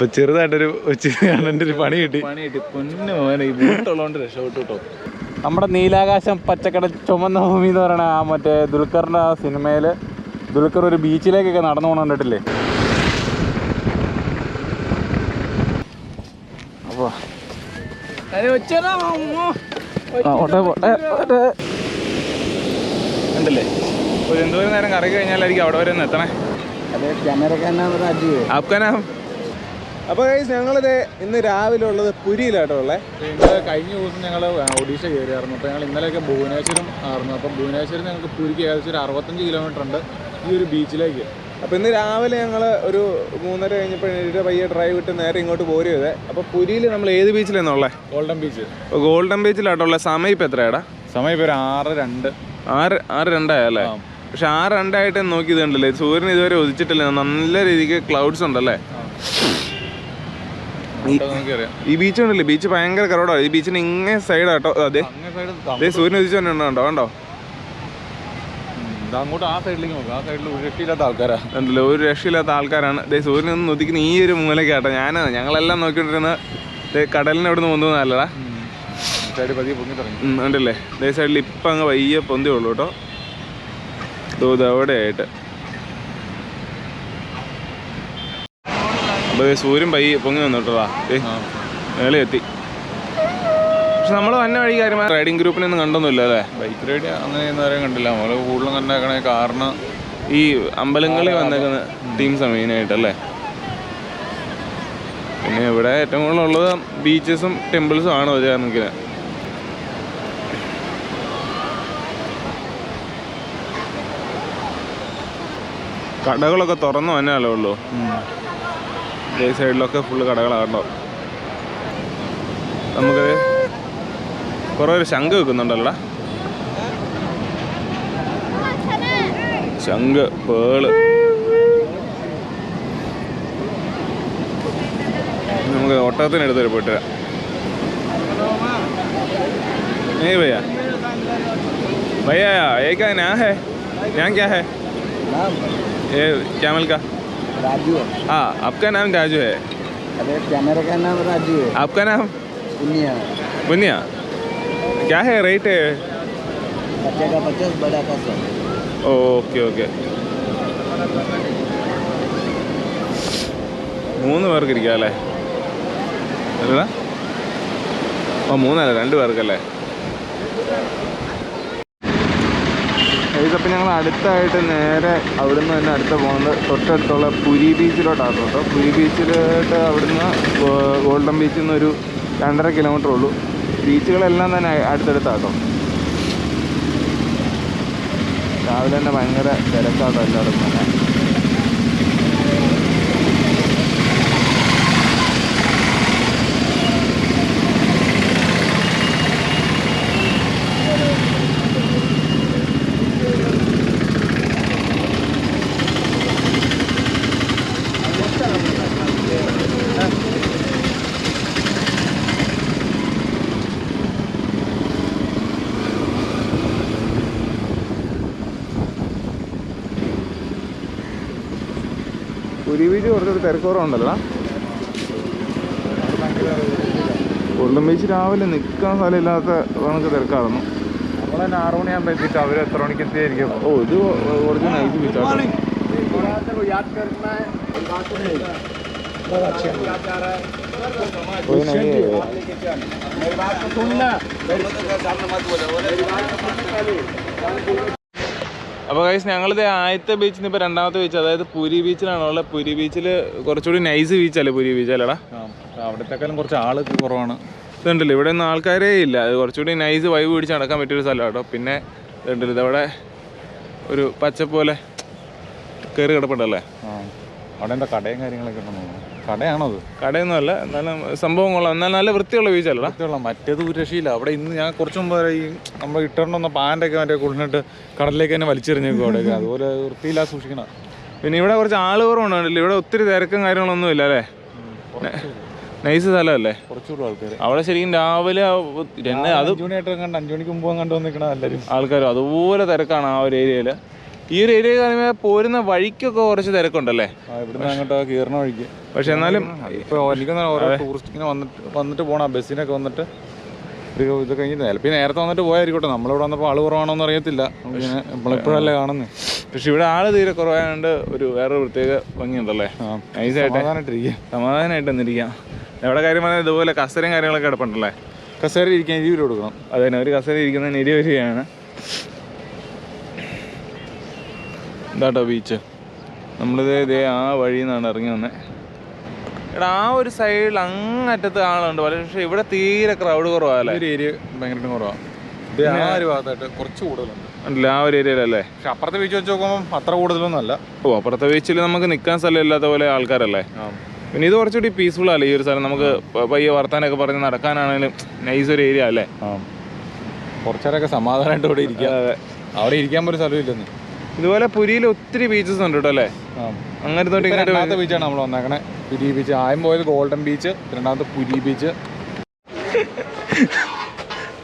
അപ്പൊ ചെറുതായിട്ടൊരു ഒരു പണി കിട്ടി. പൊന്നു മോനെ ഈ ബൂട്ടുള്ളതുകൊണ്ട് രക്ഷപ്പെട്ടു കേട്ടോ. നമ്മുടെ നീലാകാശം പച്ചക്കട ചുമന്ന ഭൂമി എന്ന് പറയണ ആ മറ്റേ ദുൽഖറിൻ്റെ ആ സിനിമയിൽ ദുൽഖർ ഒരു ബീച്ചിലേക്കൊക്കെ നടന്നു പോകണം കണ്ടിട്ടില്ലേ? അപ്പോൾ ഉണ്ടല്ലേ ഒരു എന്തോരം നേരം കറങ്ങി കഴിഞ്ഞാലായിരിക്കും അവിടെ വരെ ഒന്ന് എത്തണേ. അപ്പോൾ ഞങ്ങളിത് ഇന്ന് രാവിലെ ഉള്ളത് പുരിയിലാട്ടോ ഉള്ളത്. ഇന്നലെ കഴിഞ്ഞ ദിവസം ഞങ്ങൾ ഒഡീഷ കയറിയായിരുന്നു. അപ്പോൾ ഞങ്ങൾ ഇന്നലെയൊക്കെ ഭുവനേശ്വരം ആയിരുന്നു. അപ്പം ഭുവനേശ്വരം ഞങ്ങൾക്ക് പുരിക്ക് ഏകദേശം ഒരു 65 കിലോമീറ്റർ ഉണ്ട് ഈ ഒരു ബീച്ചിലേക്ക്. അപ്പോൾ ഇന്ന് രാവിലെ ഞങ്ങൾ ഒരു 3:30 കഴിഞ്ഞപ്പോൾ പയ്യെ ഡ്രൈവ് വിട്ട് നേരെ ഇങ്ങോട്ട് പോരുന്നത്. അപ്പോൾ പുരിയിൽ നമ്മൾ ഏത് ബീച്ചിലാണെന്നുള്ളത്? Golden beach. ഗോൾഡൻ ബീച്ചിലാട്ടോ ഉള്ളത്. സമയം ഇപ്പം എത്രയാടാ? സമയം ഇപ്പോൾ ഒരു 6:02 ആയല്ലേ? പക്ഷെ 6:02 നോക്കി ഇതുണ്ടല്ലേ, സൂര്യൻ ഇതുവരെ ഉദിച്ചിട്ടില്ല. നല്ല രീതിക്ക് ക്ലൗഡ്സ് ഉണ്ടല്ലേ. ഈ ബീച്ച് ഉണ്ടല്ലേ, ബീച്ച് ഭയങ്കര കറോടാണ്. ഈ ബീച്ചിന് ഇങ്ങനെ സൈഡാട്ടോ. അതെ സൂര്യൻ ഉദിച്ചു തന്നെ ഉണ്ടോ? കണ്ടോ അങ്ങോട്ട് ആ സൈഡിലേക്ക് നോക്കാം. ആ സൈഡിൽ ഒരു രക്ഷയില്ലാത്ത ആൾക്കാരാണ്. ഉണ്ടല്ലോ, ഒരു രക്ഷയില്ലാത്ത ആൾക്കാരാണ്. സൂര്യൻ ഒന്ന് ഉദിക്കുന്ന ഈ ഒരു മൂലക്കാട്ടോ. ഞങ്ങളെല്ലാം നോക്കിക്കൊണ്ടിരുന്ന കടലിന് അവിടെ നിന്ന് പൊന്തുന്നതല്ലടാ. സൈഡ് പതിയെ പൊങ്ങി തുടങ്ങി ഉണ്ടല്ലേ. അതേ സൈഡിൽ ഇപ്പം അങ്ങ് വയ്യ പൊന്തി ഉള്ളൂ കേട്ടോ. അവിടെ ആയിട്ട് അപ്പോൾ സൂര്യൻ പയ്യെ പൊങ്ങി വന്നു കേട്ടോടാ. മേലെ എത്തി. പക്ഷെ നമ്മൾ വന്ന വഴി കാര്യമായ റൈഡിങ് ഗ്രൂപ്പിനൊന്നും കണ്ടൊന്നുമില്ല അല്ലേ? ബൈക്ക് റൈഡ് അങ്ങനെ നേരം കണ്ടില്ല. നമ്മൾ കൂടുതലും കണ്ടേക്കണേ കാരണം ഈ അമ്പലങ്ങളിൽ വന്നേക്കുന്ന ടീംസാണ് മെയിനായിട്ടല്ലേ. പിന്നെ ഇവിടെ ഏറ്റവും കൂടുതലുള്ളത് ബീച്ചസും ടെമ്പിൾസും ആണ് ഒരു കാരണക്കിന്. കടകളൊക്കെ തുറന്നു തന്നെയല്ലേ ഉള്ളൂ. ഈ സൈഡിലൊക്കെ ഫുള്ള് കടകളാണോ. നമുക്ക് കുറേ ഒരു ശംഖ് വെക്കുന്നുണ്ടല്ലോടാ. ശംഖ്, പേള്. നമുക്ക് ഒട്ടകത്തിനടുത്ത് പോയിട്ട് വരാം. भैया भैया ये क्या नाम है? नाम क्या है? ये कैमल का राजू है। हाँ, आपका नाम राजू है? अरे कैमरे का नाम राजू है। आपका नाम? बुनिया। बुनिया। क्या है रेट? बच्चे का 50, बड़ा का 100। Okay okay. 3 പേർക്ക് ഇരിക്കാം അല്ലേ? അല്ലടാ, 3 അല്ല 2 പേർക്കല്ലേ? ഇതപ്പം ഞങ്ങൾ അടുത്തായിട്ട് നേരെ അവിടുന്ന് തന്നെ അടുത്ത് പോകുന്നത് തൊട്ടടുത്തുള്ള പുരി ബീച്ചിലോട്ടാണ് കേട്ടോ. പുരി ബീച്ചിലോട്ട് അവിടുന്ന് ഗോൾഡൻ ബീച്ചിൽ നിന്ന് ഒരു 2.5 കിലോമീറ്റർ ഉള്ളൂ. ബീച്ചുകളെല്ലാം തന്നെ അടുത്തടുത്താട്ടോ. രാവിലെ തന്നെ ഭയങ്കര തിരക്കാട്ടോ എല്ലായിടത്തും തന്നെ. പുരി ബീച്ച് കുറച്ചൊരു തിരക്കുറവുണ്ടല്ലോ. ഗോൾഡൻ ബീച്ച് രാവിലെ നിൽക്കാൻ സ്ഥലമില്ലാത്ത കണക്ക് തിരക്കായിരുന്നു. നമ്മൾ തന്നെ 6 മണിയാകുമ്പോൾ എത്തിയിട്ട് അവർ എത്ര മണിക്ക് എത്തിയായിരിക്കും? ഓ, ഇത് കുറച്ച് നൈസ് ബീച്ചാണ്. അപ്പോൾ ഗൈസ്, ഞങ്ങളിത് ആദ്യത്തെ ബീച്ചിൽ നിന്ന് ഇപ്പോൾ രണ്ടാമത്തെ ബീച്ച്, അതായത് പുരി ബീച്ചിലാണുള്ളത്. പുരി ബീച്ചിൽ കുറച്ചുകൂടി നൈസ് ബീച്ചല്ലേ പുരി ബീച്ച് അല്ലേടാ? അവിടത്തേക്കാളും കുറച്ച് ആളൊക്കെ കുറവാണ്. ഇതുണ്ടല്ലോ, ഇവിടെ ഒന്നും ആൾക്കാരേ ഇല്ല. അത് കുറച്ചുകൂടി നൈസ് വൈബ് പിടിച്ച് നടക്കാൻ പറ്റിയൊരു സ്ഥലം കേട്ടോ. പിന്നെ ഇതുണ്ടല്ലോ, ഇതവിടെ ഒരു പച്ചപ്പ് പോലെ കയറി കിടപ്പുണ്ടല്ലേ. അവിടെ എന്താ കടയും കാര്യങ്ങളൊക്കെ ഉണ്ടെന്ന് തോന്നുന്നു. കടയാണോ അത്? കടയൊന്നും അല്ല, എന്നാലും സംഭവം കൊള്ളാം. എന്നാൽ നല്ല വൃത്തിയുള്ള ബീച്ചല്ല. വൃത്തിയുള്ള മറ്റേത് ഒരു രക്ഷയില്ല. അവിടെ ഇന്ന് ഞാൻ കുറച്ച് മുമ്പ് ഈ നമ്മൾ ഇട്ടിട്ടുണ്ടെന്ന പാൻ്റൊക്കെ മറ്റേ കൊണ്ടിട്ട് കടലിലേക്ക് തന്നെ വലിച്ചെറിഞ്ഞേക്കും അവിടെയൊക്കെ. അതുപോലെ വൃത്തിയില്ല സൂക്ഷിക്കണം. പിന്നെ ഇവിടെ കുറച്ച് ആൾ കുറവുണ്ടല്ലോ. ഇവിടെ ഒത്തിരി തിരക്കും കാര്യങ്ങളൊന്നും ഇല്ല അല്ലേ? നൈസ് സ്ഥലമല്ലേ? കുറച്ചുകൂടെ ആൾക്കാർ അവിടെ ശരിക്കും രാവിലെ അത് 5 മണിയായിട്ട് കണ്ട് 5 മണിക്ക് മുമ്പ് കണ്ടു വന്നിരിക്കണം എല്ലാവരും ആൾക്കാരും. അതുപോലെ തിരക്കാണ് ആ ഒരു ഏരിയയിൽ. ഈ ഒരു ഏരിയ പറയുമ്പോൾ പോരുന്ന വഴിക്കൊക്കെ കുറച്ച് തിരക്കുണ്ടല്ലേ? ഇവിടുന്ന് അങ്ങോട്ട് കീറണ വഴിക്ക്. പക്ഷെ എന്നാലും ഇപ്പോൾ എനിക്ക് ഓരോ ടൂറിസ്റ്റിങ്ങനെ വന്നിട്ട് പോകണം, ബസ്സിനൊക്കെ വന്നിട്ട് ഇത് കഴിഞ്ഞിട്ട് ചിലപ്പോൾ നേരത്തെ വന്നിട്ട് പോയായിരിക്കട്ടെ. നമ്മളിവിടെ വന്നപ്പോൾ ആൾ കുറവാണോന്ന് അറിയത്തില്ല, നമ്മളിപ്പോഴല്ലേ കാണുന്നത്. പക്ഷെ ഇവിടെ ആള് തീരെ കുറവായതുകൊണ്ട് ഒരു വേറൊരു പ്രത്യേക ഭംഗിയുണ്ടല്ലേ. സമാധാനമായിട്ട് വന്നിരിക്കാം. എവിടെ കാര്യം പറഞ്ഞാൽ ഇതുപോലെ കസേരയും കാര്യങ്ങളൊക്കെ കിടപ്പുണ്ടല്ലേ. കസേര ഇരിക്കാൻ 20 രൂപ കൊടുക്കണം. അതന്നെ, ഒരു കസേര ഇരിക്കുന്നതിന് 20 രൂപയാണ്. ഇതാട്ടോ ബീച്ച്. നമ്മളിതേ ആ വഴിയിൽ നിന്നാണ് ഇറങ്ങി വന്നത്. എടാ ആ ഒരു സൈഡിൽ അങ്ങറ്റത്ത് ആളുണ്ട്, പക്ഷേ ഇവിടെ തീരെ ക്രൗഡ് കുറവാല്ലേ. ഒരു ഏരിയ ഭയങ്കരമായിട്ട് കുറവാണ്. ആ ഒരു ഭാഗത്തായിട്ട് കുറച്ച് കൂടുതലുണ്ട് അല്ല, ആ ഒരു ഏരിയയിലല്ലേ. പക്ഷെ അപ്പുറത്തെ ബീച്ച് വെച്ച് നോക്കുമ്പോൾ അത്ര കൂടുതലൊന്നും അല്ല. ഓ, അപ്പുറത്തെ ബീച്ചിൽ നമുക്ക് നിൽക്കാൻ സ്ഥലം ഇല്ലാത്ത പോലെ ആൾക്കാരല്ലേ. പിന്നെ ഇത് കുറച്ചുകൂടി പീസ്ഫുൾ അല്ലേ ഈ ഒരു സ്ഥലം. നമുക്ക് പയ്യെ വർത്താനൊക്കെ പറഞ്ഞ് നടക്കാനാണെങ്കിലും നൈസ് ഒരു ഏരിയ അല്ലേ. കുറച്ചേരൊക്കെ സമാധാനമായിട്ട് ഇവിടെ ഇരിക്കാം. അവിടെ ഇരിക്കാൻ പോലും സ്ഥലമില്ലെന്ന്. ഇതുപോലെ പുരിയിൽ ഒത്തിരി ബീച്ചസ് ഉണ്ട് കേട്ടോ അല്ലേ. അങ്ങനത്തെ രണ്ടാമത്തെ ബീച്ചാണ് നമ്മൾ വന്നേക്കണേ, പുരി ബീച്ച്. ആദ്യം പോയത് ഗോൾഡൻ ബീച്ച്, രണ്ടാമത്തെ പുരി ബീച്ച്.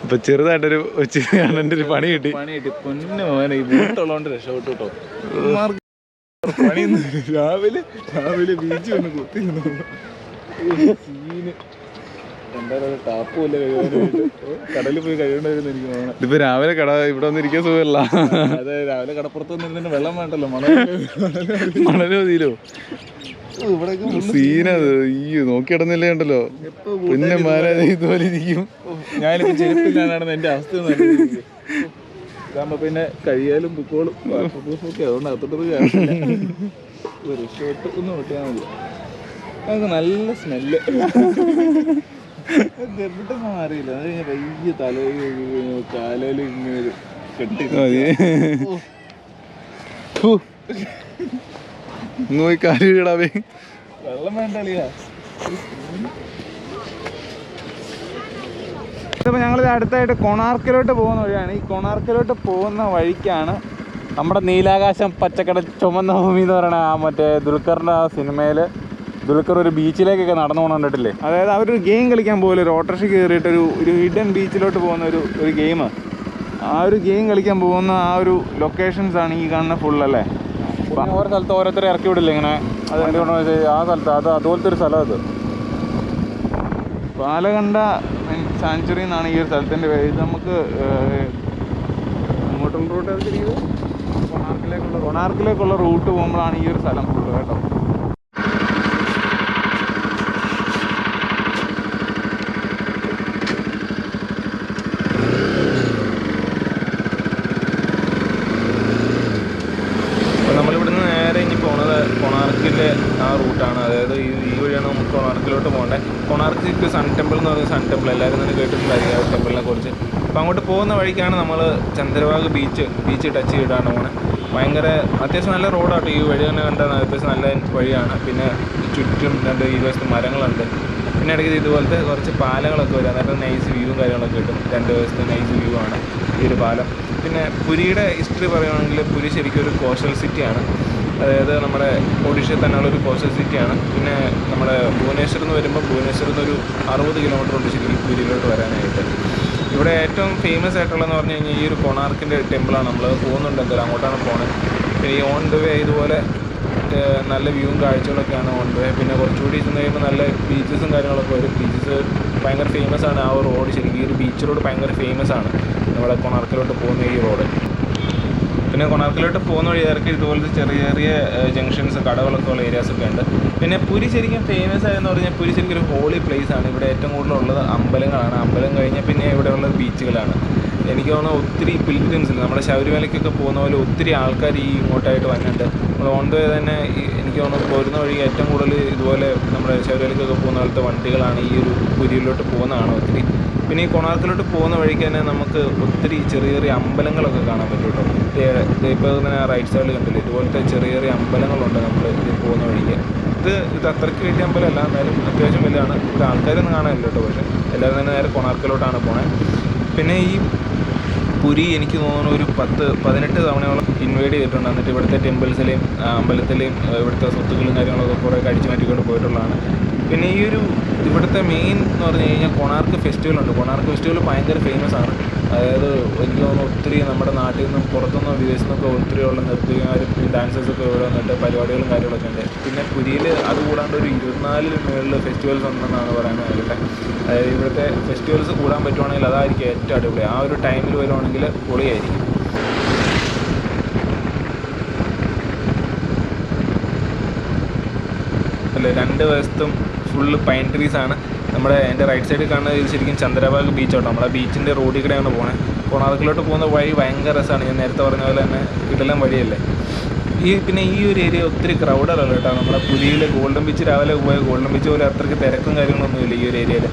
ഇപ്പൊ ചെറുതായിട്ടൊരു ഒരു പണി കിട്ടി. പൊന്നു മോനെ, ഈ ബോട്ടുള്ളതുകൊണ്ട് രക്ഷപ്പെട്ടു കേട്ടോ. രാവിലെ ബീച്ച് ഒന്ന് കുത്തി കടലിൽ പോയി കഴിയണ്ടായിരുന്നു എനിക്ക് തോന്നുന്നു. ഇതിപ്പോ രാവിലെ ഇവിടെ വന്നിരിക്കാൻ സുഖമല്ല. അതെ, രാവിലെ കടപ്പുറത്ത് വന്നിരുന്നിട്ട് വെള്ളം വേണ്ടല്ലോ, മണല് മതിയല്ലോ. സീനത് ഈ നോക്കി കിടന്നില്ലേ ഉണ്ടല്ലോ, പിന്നെ മാരാജ ഇതുപോലെ ഇരിക്കും. ഞാനിപ്പോ ചെരുപ്പില്ലാണ്ടാണ് എന്റെ അവസ്ഥ. ഇതാകുമ്പോ പിന്നെ കഴിയാലും ബുക്കോളും ഒക്കെ അതുകൊണ്ട് അത്തോട്ട് റിസോർട്ട് ഒന്ന് നോക്കിയാൽ മതി. നമുക്ക് നല്ല സ്മെല്ല് എവിടെ മാറിയില്ല. അത് കഴിഞ്ഞാൽ വലിയ കാലയിൽ ഇങ്ങനെ കെട്ടി പോയി കാലിടാവേ. വെള്ളം വേണ്ടളിയാ. ഇതിപ്പോൾ ഞങ്ങളിത് അടുത്തായിട്ട് കൊണാർക്കിലോട്ട് പോകുന്ന വഴിയാണ്. ഈ കൊണാർക്കിലോട്ട് പോകുന്ന വഴിക്കാണ് നമ്മുടെ നീലാകാശം പച്ചക്കട ചുമന്ന ഭൂമി എന്ന് പറയുന്ന ആ മറ്റേ ദുൽഖറിൻ്റെ ആ സിനിമയിൽ ദുൽഖർ ഒരു ബീച്ചിലേക്കൊക്കെ നടന്നു പോകണം കണ്ടിട്ടില്ലേ. അതായത് അവരൊരു ഗെയിം കളിക്കാൻ പോലെ ഒരു ഓട്ടോറിക്ഷ കയറിയിട്ട് ഒരു ഹിഡൻ ബീച്ചിലോട്ട് പോകുന്ന ഒരു ഗെയിം. ആ ഒരു ഗെയിം കളിക്കാൻ പോകുന്ന ആ ഒരു ലൊക്കേഷൻസ് ആണ് ഈ കാണുന്ന ഫുള്ളല്ലേ. ഓരോ സ്ഥലത്ത് ഓരോരുത്തരെ ഇറക്കി വിടില്ല ഇങ്ങനെ. അതെന്തുകൊണ്ടെന്ന് വെച്ചാൽ ആ സ്ഥലത്ത് അതുപോലത്തെ ഒരു സ്ഥലം. അത് പാലകണ്ട സാങ്ച്വറി എന്നാണ് ഈ ഒരു സ്ഥലത്തിൻ്റെ പേര്. ഇത് നമുക്ക് അങ്ങോട്ടുള്ള റൂട്ട് കൊണാർക്കിലേക്കുള്ള റൂട്ട് പോകുമ്പോഴാണ് ഈ ഒരു സ്ഥലം ഫുള്ള് കേട്ടോ. നമ്മളിവിടുന്ന് നേരെ ഇനി പോണത് കൊണാർക്കിൻ്റെ ആ റൂട്ടാണ്. അതായത് ഈ വഴിയാണ് നമുക്ക് കൊണാർക്കിലോട്ട് പോകേണ്ടത്. കൊണാർക്ക് സൺ ടെമ്പിൾ എന്ന് പറയുന്ന സൺ ടെമ്പിൾ എല്ലാവരും തന്നെ കേട്ടിട്ടുണ്ടായിരിക്കും ആ ടെമ്പിളിനെ കുറിച്ച്. അപ്പോൾ അങ്ങോട്ട് പോകുന്ന വഴിക്കാണ് നമ്മൾ ചന്ദ്രഭാഗ് ബീച്ച് ടച്ച് ചെയ്തിട്ടാണ് പോണത്. ഭയങ്കര അത്യാവശ്യം നല്ല റോഡാട്ടോ. ഈ വഴി തന്നെ കണ്ടാൽ അത്യാവശ്യം നല്ല വഴിയാണ്. പിന്നെ ചുറ്റും രണ്ട് ഇരുവശത്ത് മരങ്ങളുണ്ട്. പിന്നെ ഇടയ്ക്ക് ഇതുപോലത്തെ കുറച്ച് പാലങ്ങളൊക്കെ വരും. അതായത് നൈസ് വ്യൂവും കാര്യങ്ങളൊക്കെ കിട്ടും. രണ്ട് വശത്ത് നൈസ് വ്യൂ ആണ് ഈ ഒരു പാലം. പിന്നെ പുരിയുടെ ഹിസ്റ്ററി പറയുകയാണെങ്കിൽ പുരി ശരിക്കും ഒരു കോസ്റ്റൽ സിറ്റിയാണ്. അതായത് നമ്മുടെ ഒഡീഷയിൽ തന്നെയുള്ളൊരു കോസ്റ്റൽ സിറ്റിയാണ്. പിന്നെ നമ്മുടെ ഭുവനേശ്വറിൽ നിന്ന് വരുമ്പോൾ ഭുവനേശ്വറിൽ നിന്ന് ഒരു 60 കിലോമീറ്റർ ഉണ്ട് ശരിക്കും പുരിയിലോട്ട് വരാനായിട്ട്. ഇവിടെ ഏറ്റവും ഫേമസ് ആയിട്ടുള്ളതെന്ന് പറഞ്ഞു കഴിഞ്ഞാൽ ഈ ഒരു കൊണാർക്കിൻ്റെ ടെമ്പിളാണ്. നമ്മൾ പോകുന്നുണ്ട് എന്തായാലും അങ്ങോട്ടാണ് പോകുന്നത്. പിന്നെ ഈ ഓൺ ദ വേ ഇതുപോലെ നല്ല വ്യൂവും കാഴ്ചകളൊക്കെയാണ് ഓൺ ദ വേ. പിന്നെ കുറച്ചുകൂടി ചെന്ന് കഴിയുമ്പോൾ നല്ല ബീച്ചസും കാര്യങ്ങളൊക്കെ വരും. ബീച്ചസ് ഭയങ്കര ഫേമസ് ആണ്. ആ ഒരു റോഡ് ശരിക്കും ഈ ഒരു ബീച്ച് റോഡ് ഭയങ്കര ഫേമസ് ആണ് നമ്മുടെ കൊണാർക്കിലോട്ട് പോകുന്ന ഈ റോഡ്. പിന്നെ കൊണാർക്കിലോട്ട് പോകുന്ന വഴി ഇറക്കി ഇതുപോലത്തെ ചെറിയ ചെറിയ ജംഗ്ഷൻസ് കടകളൊക്കെ ഉള്ള ഏരിയാസൊക്കെ ഉണ്ട്. പിന്നെ പുരി ശരിക്കും ഫേമസ് ആയെന്ന് പറഞ്ഞാൽ പുരി ശരിക്കും ഒരു ഹോളി പ്ലേസ് ആണ്. ഇവിടെ ഏറ്റവും കൂടുതലുള്ളത് അമ്പലങ്ങളാണ്. അമ്പലം കഴിഞ്ഞാൽ പിന്നെ ഇവിടെയുള്ള ബീച്ചുകളാണ്. എനിക്ക് തോന്നുന്നു ഒത്തിരി പിൽഗ്രിംസിൽ നമ്മുടെ ശബരിമലയ്ക്കൊക്കെ പോകുന്ന പോലെ ഒത്തിരി ആൾക്കാർ ഈ ഇങ്ങോട്ടായിട്ട് വന്നിട്ടുണ്ട്. നമ്മൾ ഓൺ ദ വേ തന്നെ എനിക്ക് തോന്നുന്നു പോരുന്ന വഴി ഏറ്റവും കൂടുതൽ ഇതുപോലെ നമ്മുടെ ശബരിമലയ്ക്കൊക്കെ പോകുന്ന പോലത്തെ വണ്ടികളാണ് ഈ ഒരു പുരിയിലോട്ട് പോകുന്നതാണ് ഒത്തിരി. പിന്നെ ഈ കൊണാർക്കിലോട്ട് പോകുന്ന വഴിക്ക് തന്നെ നമുക്ക് ഒത്തിരി ചെറിയ ചെറിയ അമ്പലങ്ങളൊക്കെ കാണാൻ പറ്റും കേട്ടോ. ഇപ്പോൾ തന്നെ റൈറ്റ് സൈഡിൽ കണ്ടില്ലേ ഇതുപോലത്തെ ചെറിയ ചെറിയ അമ്പലങ്ങളുണ്ട് നമ്മൾ ഇത് പോകുന്ന വഴിക്ക്. ഇത് അത്രയ്ക്ക് വലിയ അമ്പലമല്ല, എന്നാലും അത്യാവശ്യം വലുതാണ്. ഇവിടെ ആൾക്കാരൊന്നും കാണാനില്ല കേട്ടോ. പക്ഷേ എല്ലാവരും തന്നെ നേരെ കൊണാർക്കിലോട്ടാണ് പോണത്. പിന്നെ ഈ പുരി എനിക്ക് തോന്നുന്നു ഒരു 18 തവണയോളം ഇൻവൈഡ് ചെയ്തിട്ടുണ്ട്. എന്നിട്ട് ഇവിടുത്തെ ടെമ്പിൾസിലെയും അമ്പലത്തിലെയും ഇവിടുത്തെ സ്വത്തുക്കളും കാര്യങ്ങളൊക്കെ കുറേ അടിച്ചു മാറ്റിക്കൊണ്ട് പോയിട്ടുള്ളതാണ്. പിന്നെ ഈ ഒരു ഇവിടുത്തെ മെയിൻ എന്ന് പറഞ്ഞു കഴിഞ്ഞാൽ കൊണാർക്ക് ഫെസ്റ്റിവലുണ്ട്. കൊണാർക്ക് ഫെസ്റ്റിവൽ ഭയങ്കര ഫേമസ് ആണ്. അതായത് എനിക്ക് തോന്നുന്നു ഒത്തിരി നമ്മുടെ നാട്ടിൽ നിന്നും പുറത്തുനിന്നും വിദേശത്തു നിന്നൊക്കെ ഒത്തിരിയുള്ള നൃത്തകരും ഡാൻസേഴ്സൊക്കെ ഇവിടെ വന്നിട്ട് പരിപാടികളും കാര്യങ്ങളൊക്കെ ഉണ്ട്. പിന്നെ പുരിയിൽ അതുകൂടാണ്ട് ഒരു 24 മുകളിൽ ഫെസ്റ്റിവൽസ് ഉണ്ടെന്നാണ് പറയുന്നത് കേട്ടെ. അതായത് ഇവിടുത്തെ ഫെസ്റ്റിവൽസ് കൂടാൻ പറ്റുവാണെങ്കിൽ അതായിരിക്കും ഏറ്റവും അടിപൊളി. ആ ഒരു ടൈമിൽ വരുവാണെങ്കിൽ പൊളിയായിരിക്കും. അല്ലേ, 2 വശത്തും ഫുള്ള് പൈൻ ട്രീസാണ്. എൻ്റെ റൈറ്റ് സൈഡിൽ കാണുന്നത് ഇത് ശരിക്കും ചന്ദ്രഭാഗ് ബീച്ചോട്ടോ. നമ്മുടെ ബീച്ചിൻ്റെ റോഡിൽ കൂടെയാണ് പോകുന്നത്. കൊണാർക്കിലോട്ട് പോകുന്ന വഴി ഭയങ്കര രസമാണ്. ഞാൻ നേരത്തെ പറഞ്ഞ പോലെ തന്നെ കിടിലൻ വഴിയല്ലേ. പിന്നെ ഈ ഒരു ഏരിയ ഒത്തിരി ക്രൗഡല്ല കേട്ടോ. നമ്മുടെ പുരിയിൽ ഗോൾഡൻ ബീച്ച് രാവിലെ പോയ ഗോൾഡൻ ബീച്ച് പോലെ അത്രയ്ക്ക് തിരക്കും കാര്യങ്ങളൊന്നുമില്ല ഈ ഒരു ഏരിയയിൽ.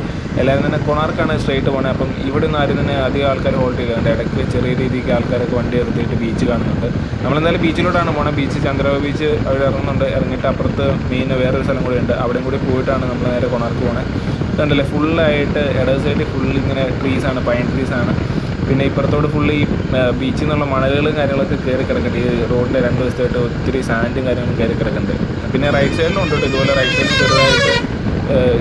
എല്ലാവരും തന്നെ കൊണാർക്കാണ് സ്ട്രൈറ്റ് പോകുന്നത്. അപ്പം ഇവിടെ നിന്ന് ആരും തന്നെ അധികം ആൾക്കാർ ഹോൾഡ് ചെയ്യുന്നുണ്ട്. ഇടയ്ക്ക് ചെറിയ രീതിക്ക് ആൾക്കാരൊക്കെ വണ്ടി നിർത്തിയിട്ട് ബീച്ച് കാണുന്നുണ്ട്. നമ്മളെന്തായാലും ബീച്ചിലോട്ടാണ് പോകുന്നത്. ബീച്ച് ചന്ദ്രഭാഗ ബീച്ച് അവിടെ ഇറങ്ങുന്നുണ്ട്. ഇറങ്ങിയിട്ട് അപ്പുറത്ത് മെയിൻ വേറൊരു സ്ഥലം കൂടി ഉണ്ട്. അവിടെയും കൂടി പോയിട്ടാണ് നമ്മൾ നേരെ കൊണാർക്ക് പോകുന്നത്. ഇതുണ്ടല്ലേ, ഫുള്ളായിട്ട് ഇടത് സൈഡിൽ ഫുള്ള് ഇങ്ങനെ ട്രീസാണ്, പൈൻ ട്രീസാണ്. പിന്നെ ഇപ്പുറത്തോട് ഫുള്ള് ഈ ബീച്ചിൽ നിന്നുള്ള മണലുകളും കാര്യങ്ങളൊക്കെ കയറി കിടക്കുന്നുണ്ട്. ഈ റോഡിൻ്റെ 2 വശത്തായിട്ട് ഒത്തിരി സാൻഡും കാര്യങ്ങളും കയറി കിടക്കുന്നുണ്ട്. പിന്നെ റൈറ്റ് സൈഡിലും ഉണ്ട് ഇതുപോലെ. റൈറ്റ് സൈഡിൽ ചെറുതായിട്ട്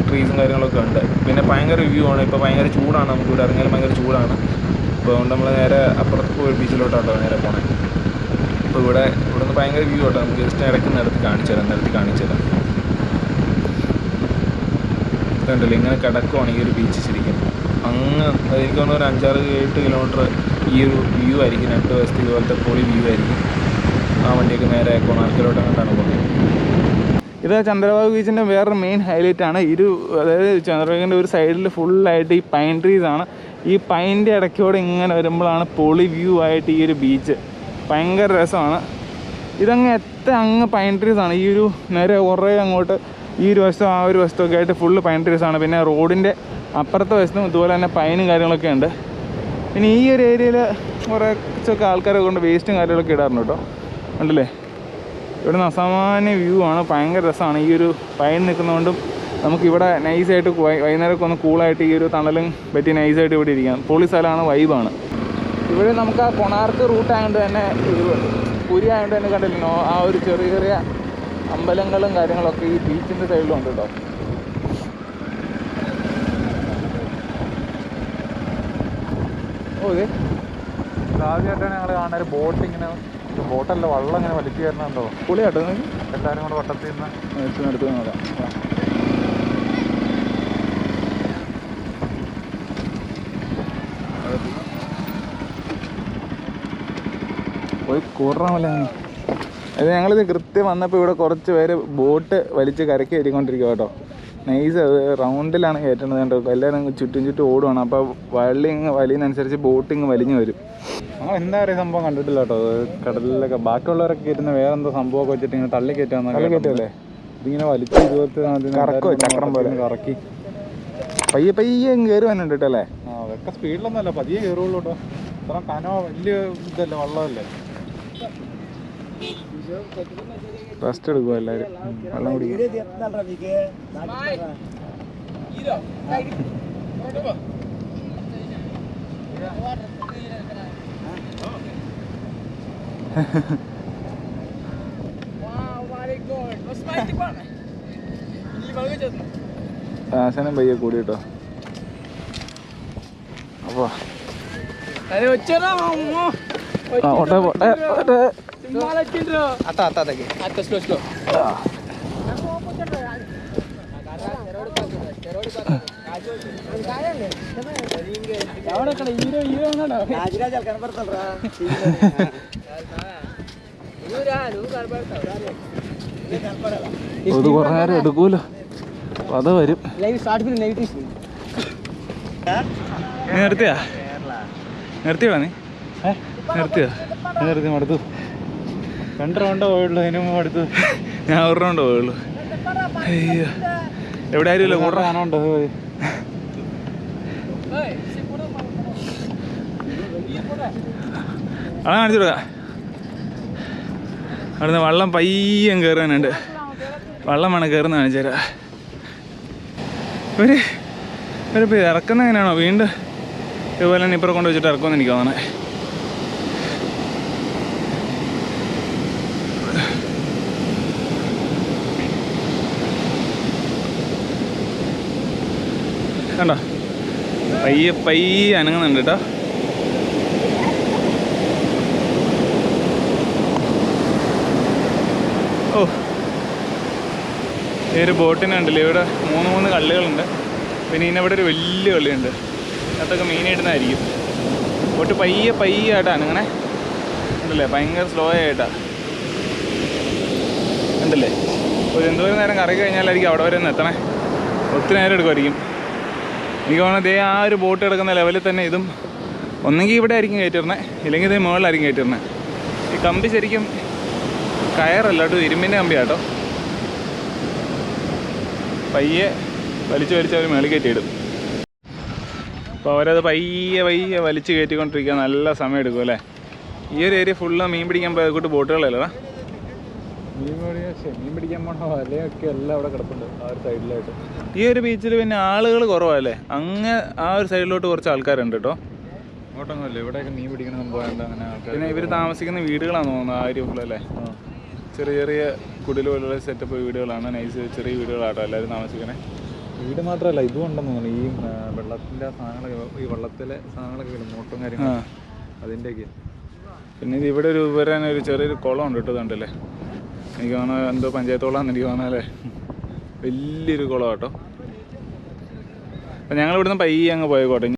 ട്രീസും കാര്യങ്ങളൊക്കെ ഉണ്ട്. പിന്നെ ഭയങ്കര വ്യൂ ആണ്. ഇപ്പോൾ ഭയങ്കര ചൂടാണ്. നമുക്ക് ഇവിടെ ഇറങ്ങിയാലും ഭയങ്കര ചൂടാണ്. അപ്പോൾ അതുകൊണ്ട് നമ്മൾ നേരെ അപ്പുറത്ത് പോയി ബീച്ചിലോട്ടാട്ടോ നേരെ പോണേ. അപ്പോൾ ഇവിടെ നിന്ന് ഭയങ്കര വ്യൂ ആട്ടോ. നമുക്ക് ജസ്റ്റ് ഇടയ്ക്ക് നിരത്തി കാണിച്ചു തരാം. ഇതുണ്ടല്ലോ, ഇങ്ങനെ കിടക്കുവാണ് ഈ ഒരു ബീച്ച് ശരിക്കും. അങ്ങ് എനിക്ക് തോന്നുന്നു ഒരു 5-6-7 കിലോമീറ്റർ ഈ ഒരു വ്യൂ ആയിരിക്കും. 2 വശത്ത് ഇതുപോലത്തെ പൊളി വ്യൂ ആയിരിക്കും. ആ വണ്ടിയൊക്കെ നേരെ കൊണാർക്കിലോട്ട് കണ്ടാണ് പോകുന്നത്. ഇത് ചന്ദ്രഭാഗ ബീച്ചിൻ്റെ വേറൊരു മെയിൻ ഹൈലൈറ്റ് ആണ്. അതായത് ചന്ദ്രഭാഗിൻ്റെ ഒരു സൈഡിൽ ഫുള്ളായിട്ട് ഈ പൈൻ ട്രീസ് ആണ്. ഈ പൈൻ്റെ ഇടയ്ക്കോടെ ഇങ്ങനെ വരുമ്പോഴാണ് പൊളി വ്യൂ ആയിട്ട് ഈ ഒരു ബീച്ച്. ഭയങ്കര രസമാണ്. അങ്ങ് പൈൻ ട്രീസ് ആണ്. ഈ ഒരു നേരെ കുറേ അങ്ങോട്ട് ഈ ഒരു വശത്തും ആ ഒരു വശത്തൊക്കെ ആയിട്ട് ഫുള്ള് പൈൻ ട്രീസ് ആണ്. പിന്നെ റോഡിൻ്റെ അപ്പുറത്തെ വശത്തും ഇതുപോലെ തന്നെ പൈനും കാര്യങ്ങളൊക്കെ ഉണ്ട്. പിന്നെ ഈ ഒരു ഏരിയയിൽ കുറച്ചൊക്കെ ആൾക്കാരെ കൊണ്ട് വേസ്റ്റും കാര്യങ്ങളൊക്കെ ഇടാറുണ്ട് കേട്ടോ. ഉണ്ടല്ലേ, ഇവിടെ നിന്ന് അസാമാന്യ വ്യൂ ആണ്. ഭയങ്കര രസമാണ്. ഈ ഒരു പൈൻ നിൽക്കുന്നതുകൊണ്ടും നമുക്കിവിടെ നൈസായിട്ട് വൈകുന്നേരമൊക്കെ ഒന്ന് കൂളായിട്ട് ഈ ഒരു തണലും പറ്റി നൈസായിട്ട് ഇവിടെ ഇരിക്കാം. പൊളി സ്ഥലമാണ്, വൈബാണ്. ഇവിടെ നമുക്ക് ആ കൊണാർക്ക് റൂട്ടായതുകൊണ്ട് തന്നെ പുരി ആയതുകൊണ്ട് തന്നെ കണ്ടില്ലോ ആ ഒരു ചെറിയ ചെറിയ അമ്പലങ്ങളും കാര്യങ്ങളൊക്കെ ഈ ബീച്ചിൻ്റെ സൈഡിലുണ്ട് കേട്ടോ. ഇതേ ആദ്യമായിട്ടാണ് ഞങ്ങൾ കാണുന്ന ഒരു ബോട്ടല്ല വള്ളം ഇങ്ങനെ വലിച്ചു കയറണുണ്ടോ. പൊളിയാട്ടോ. എല്ലാവരും കൂടെ വട്ടത്തിൽ നിന്ന് എടുത്ത് നോക്കാം. പോയി കൂറാമല്ലേ. അത് ഞങ്ങളിത് കൃത്യം വന്നപ്പോൾ ഇവിടെ കുറച്ച് പേര് ബോട്ട് വലിച്ച് കരയ്ക്ക് കയറിക്കൊണ്ടിരിക്കുക കേട്ടോ. നൈസ്. അത് റൗണ്ടിലാണ് കയറ്റുന്നത് കേട്ടോ. എല്ലാവരും ചുറ്റും ഓടുവാണ്. അപ്പോൾ വലിയുന്നതനുസരിച്ച് ബോട്ടിങ് വലിഞ്ഞു വരും. ഞങ്ങൾ എന്താ പറയുക സംഭവം കണ്ടിട്ടില്ല കേട്ടോ. കടലിലൊക്കെ ബാക്കിയുള്ളവരൊക്കെ ഇരുന്ന് വേറെന്തോ സംഭവമൊക്കെ വെച്ചിട്ട് ഇങ്ങനെ തള്ളി കയറ്റുമല്ലേ. ഇതിങ്ങനെ വലിച്ച് ഇതുപോലത്തെ കറക്കോ ചക്രം പോലെ കറക്കി പയ്യെ കയറി വന്നിട്ട് കേട്ടോ അല്ലേ. അതൊക്കെ സ്പീഡിലൊന്നുമല്ല, പതിയെ കയറുള്ളൂ കേട്ടോ. ഇത്ര കനോ വലിയ ഇതല്ലേ, വള്ളമല്ലേ. റെസ്റ്റ് എടുക്കുക എല്ലാവരും, വെള്ളം കുടിക്കുക. ആശാനം പയ്യെ കൂടി കേട്ടോ. അപ്പോൾ ഇത് കുറേ നേരം എടുക്കൂലോ. അപ്പൊ അത് വരും. നിർത്തിയോ നീ? നിർത്തി മടുത്തു. 2 റൗണ്ടേ പോയുള്ളൂ. അതിന് മുമ്പ് അടുത്ത് ഞാൻ 1 റൗണ്ട് പോയുള്ളൂ. അയ്യോ, എവിടെ ആരുമില്ല. കൂടെ കാണാനുണ്ടോ? അതാണ് കാണിച്ചു കൊടുക്കുക. അവിടുന്ന് വള്ളം പയ്യം കയറാനുണ്ട്. വള്ളം വേണം കയറുന്ന കാണിച്ചു തരാം. ഇവരിപ്പോൾ ഇറക്കുന്ന എങ്ങനെയാണോ വീണ്ടും ഇതുപോലെ തന്നെ ഇപ്പുറം കൊണ്ട് വെച്ചിട്ട് ഇറക്കുമെന്ന് എനിക്ക് തോന്നണേ. കണ്ടോ പയ്യെ പയ്യെ അനങ്ങുന്നുണ്ട് കേട്ടോ. ഓ ഈ ഒരു ബോട്ടിനുണ്ടല്ലോ ഇവിടെ 3 കള്ളുകളുണ്ട്. പിന്നെ ഇതിനവിടെ ഒരു വലിയ കള്ളിയുണ്ട്, അതൊക്കെ മീനിടുന്നതായിരിക്കും. ബോട്ട് പയ്യെ പയ്യെ ആയിട്ടാണ് അങ്ങനെ ഉണ്ടല്ലേ, ഭയങ്കര സ്ലോ ആയിട്ടാണ് ഉണ്ടല്ലേ. ഒരു എന്തോരം നേരം കറങ്ങി കഴിഞ്ഞാലായിരിക്കും അവിടെ വരെ ഒന്ന് എത്തണേ, ഒത്തിരി നേരം എടുക്കുമായിരിക്കും. എനിക്ക് തോന്നുന്നത് ആ ഒരു ബോട്ട് കിടക്കുന്ന ലെവലിൽ തന്നെ ഇതും ഒന്നെങ്കിൽ ഇവിടെ ആയിരിക്കും കയറ്റിരുന്നത്, ഇല്ലെങ്കിൽ ഇത് മുകളിലായിരിക്കും കയറ്റിരുന്നത്. ഈ കമ്പി ശരിക്കും കയറല്ല കേട്ടോ, ഇരുമ്പിൻ്റെ കമ്പിയാട്ടോ. പയ്യെ വലിച്ച് അവർ മേളിൽ കയറ്റിയിടും. അപ്പോൾ അവരത് പയ്യെ പയ്യെ വലിച്ച് കയറ്റിക്കൊണ്ടിരിക്കുക, നല്ല സമയം എടുക്കും അല്ലേ. ഈ ഒരു ഏരിയ ഫുള്ള് മീൻ പിടിക്കാൻ പോയക്കൂട്ട് ബോട്ടുകളല്ലടാ. മീൻ പിടിക്കാൻ പോകണ വലയൊക്കെ എല്ലാം അവിടെ കിടപ്പുണ്ട് ആ ഒരു സൈഡിലായിട്ട്. ഈ ഒരു ബീച്ചിൽ പിന്നെ ആളുകൾ കുറവല്ലേ, അങ്ങ് ആ ഒരു സൈഡിലോട്ട് കുറച്ച് ആൾക്കാരുണ്ട് കേട്ടോ. അങ്ങോട്ടൊന്നുമല്ല, ഇവിടെയൊക്കെ മീൻ പിടിക്കുന്ന സംഭവം അങ്ങനെ ആൾക്കാർ. പിന്നെ ഇവർ താമസിക്കുന്ന വീടുകളാണെന്ന് തോന്നുന്നത് ആ ഏരിയ ഫുള്ളല്ലേ. ചെറിയ ചെറിയ കുടിൽ പോലുള്ള സെറ്റപ്പ് വീടുകളാണ്, നൈസ് ചെറിയ വീടുകളാട്ടോ എല്ലാവരും താമസിക്കണേ. വീട് മാത്രമല്ല ഇതും ഉണ്ടെന്ന് തോന്നുന്നു, ഈ വെള്ളത്തിൻ്റെ സാധനങ്ങളൊക്കെ, ഈ വള്ളത്തിലെ സാധനങ്ങളൊക്കെ വരും, മോട്ടും കാര്യങ്ങളും അതിൻ്റെയൊക്കെ. പിന്നെ ഇത് ഇവിടെ ഒരു വരാൻ ഒരു ചെറിയൊരു കുളം ഉണ്ട് കേട്ടോ, ഇതുണ്ടല്ലേ. എനിക്ക് തോന്നുന്നത് എന്തോ പഞ്ചായത്തോളാന്ന് എനിക്ക് തോന്നുന്നല്ലേ, വലിയൊരു കുളം കേട്ടോ. അപ്പം ഞങ്ങൾ ഇവിടുന്ന് പയ്യെ അങ്ങ് പോയേക്കോട്ടെ.